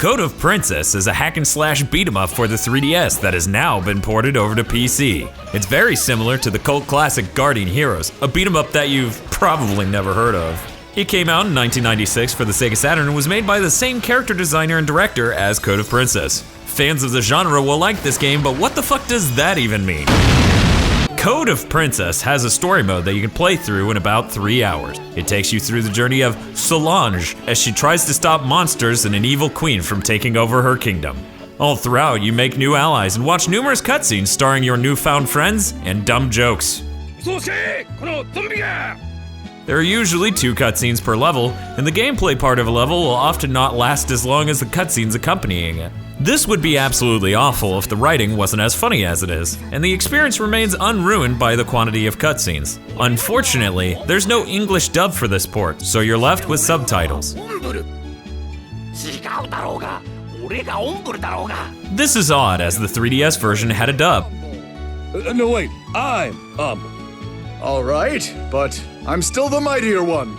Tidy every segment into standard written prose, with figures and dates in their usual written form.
Code of Princess is a hack-and-slash beat-em-up for the 3DS that has now been ported over to PC. It's very similar to the cult classic Guardian Heroes, a beat-em-up that you've probably never heard of. It came out in 1996 for the Sega Saturn and was made by the same character designer and director as Code of Princess. Fans of the genre will like this game, but what the fuck does that even mean? Code of Princess has a story mode that you can play through in about 3 hours. It takes you through the journey of Solange as she tries to stop monsters and an evil queen from taking over her kingdom. All throughout, you make new allies and watch numerous cutscenes starring your newfound friends and dumb jokes. There are usually 2 cutscenes per level, and the gameplay part of a level will often not last as long as the cutscenes accompanying it. This would be absolutely awful if the writing wasn't as funny as it is, and the experience remains unruined by the quantity of cutscenes. Unfortunately, there's no English dub for this port, so you're left with subtitles. This is odd, as the 3DS version had a dub. No wait, alright, but I'm still the mightier one,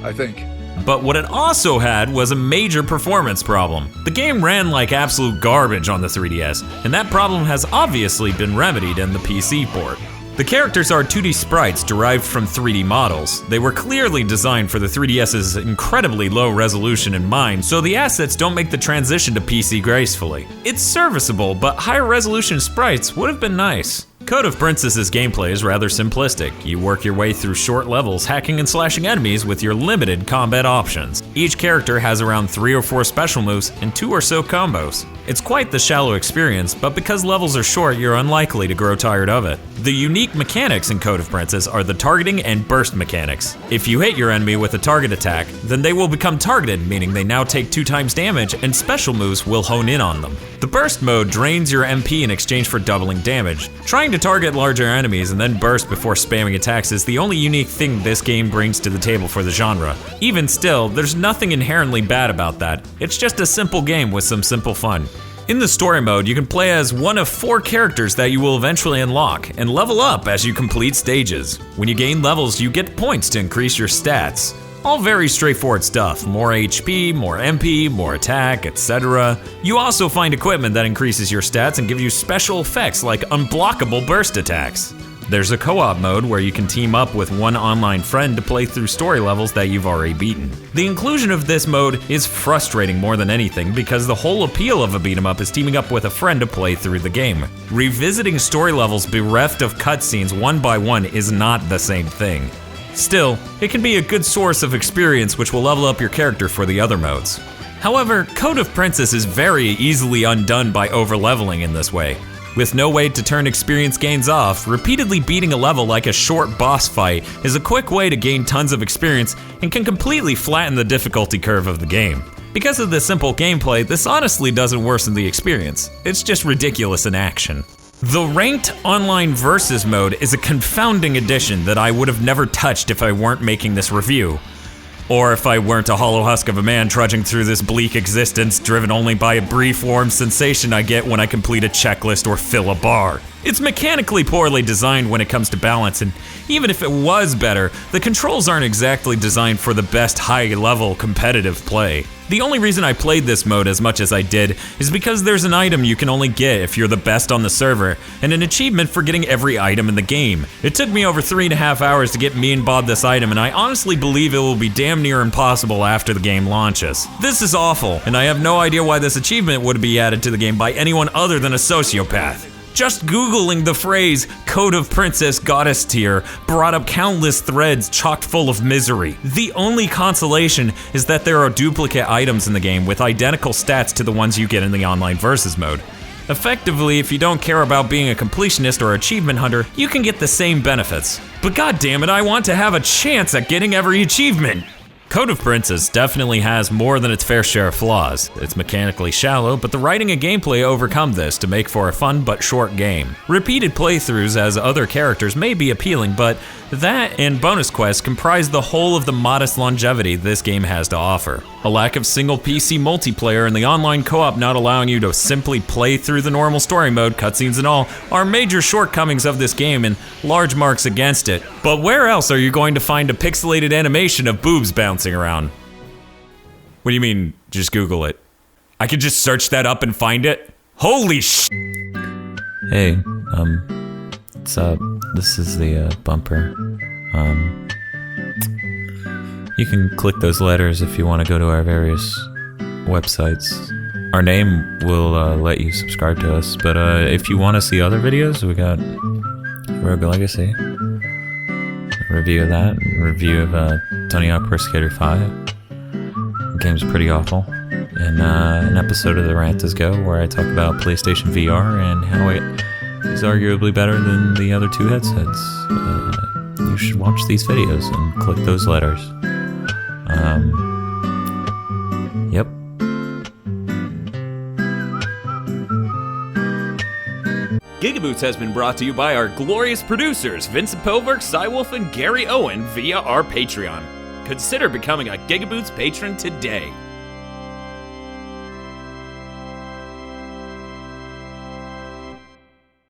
I think. But what it also had was a major performance problem. The game ran like absolute garbage on the 3DS, and that problem has obviously been remedied in the PC port. The characters are 2D sprites derived from 3D models. They were clearly designed for the 3DS's incredibly low resolution in mind, so the assets don't make the transition to PC gracefully. It's serviceable, but higher resolution sprites would have been nice. Code of Princess's gameplay is rather simplistic. You work your way through short levels, hacking and slashing enemies with your limited combat options. Each character has around 3 or 4 special moves and 2 or so combos. It's quite the shallow experience, but because levels are short, you're unlikely to grow tired of it. The unique mechanics in Code of Princess are the targeting and burst mechanics. If you hit your enemy with a target attack, then they will become targeted, meaning they now take 2 times damage, and special moves will hone in on them. The burst mode drains your MP in exchange for doubling damage. Trying to target larger enemies and then burst before spamming attacks is the only unique thing this game brings to the table for the genre. Even still, there's nothing inherently bad about that. It's just a simple game with some simple fun. In the story mode, you can play as one of 4 characters that you will eventually unlock and level up as you complete stages. When you gain levels, you get points to increase your stats. All very straightforward stuff, more HP, more MP, more attack, etc. You also find equipment that increases your stats and gives you special effects like unblockable burst attacks. There's a co-op mode where you can team up with one online friend to play through story levels that you've already beaten. The inclusion of this mode is frustrating more than anything because the whole appeal of a beat 'em up is teaming up with a friend to play through the game. Revisiting story levels bereft of cutscenes one by one is not the same thing. Still, it can be a good source of experience which will level up your character for the other modes. However, Code of Princess is very easily undone by over-leveling in this way. With no way to turn experience gains off, repeatedly beating a level like a short boss fight is a quick way to gain tons of experience and can completely flatten the difficulty curve of the game. Because of the simple gameplay, this honestly doesn't worsen the experience. It's just ridiculous in action. The Ranked Online Versus mode is a confounding addition that I would have never touched if I weren't making this review. Or if I weren't a hollow husk of a man trudging through this bleak existence, driven only by a brief warm sensation I get when I complete a checklist or fill a bar. It's mechanically poorly designed when it comes to balance, and even if it was better, the controls aren't exactly designed for the best high-level competitive play. The only reason I played this mode as much as I did is because there's an item you can only get if you're the best on the server, and an achievement for getting every item in the game. It took me over 3.5 hours to get me and Bob this item, and I honestly believe it will be damn near impossible after the game launches. This is awful, and I have no idea why this achievement would be added to the game by anyone other than a sociopath. Just Googling the phrase Code of Princess Goddess Tier brought up countless threads chock full of misery. The only consolation is that there are duplicate items in the game with identical stats to the ones you get in the online versus mode. Effectively, if you don't care about being a completionist or achievement hunter, you can get the same benefits. But goddammit, I want to have a chance at getting every achievement! Code of Princess definitely has more than its fair share of flaws. It's mechanically shallow, but the writing and gameplay overcome this to make for a fun but short game. Repeated playthroughs as other characters may be appealing, but that and bonus quests comprise the whole of the modest longevity this game has to offer. A lack of single PC multiplayer and the online co-op not allowing you to simply play through the normal story mode, cutscenes and all, are major shortcomings of this game and large marks against it. But where else are you going to find a pixelated animation of boobs bouncing around? What do you mean, just Google it? I could just search that up and find it? Holy sh! Hey, this is the, bumper. You can click those letters if you want to go to our various websites. Our name will, let you subscribe to us, but, if you want to see other videos, we got Rogue Legacy. A review of that, a review of, Tony Hawk Pro Skater 5. The game's pretty awful. And, an episode of The Rantas Go where I talk about PlayStation VR and how it is arguably better than the other two headsets. You should watch these videos and click those letters. Yep. GigaBoots has been brought to you by our glorious producers, Vincent Poverk, Cywolf, and Gary Owen via our Patreon. Consider becoming a GigaBoots patron today.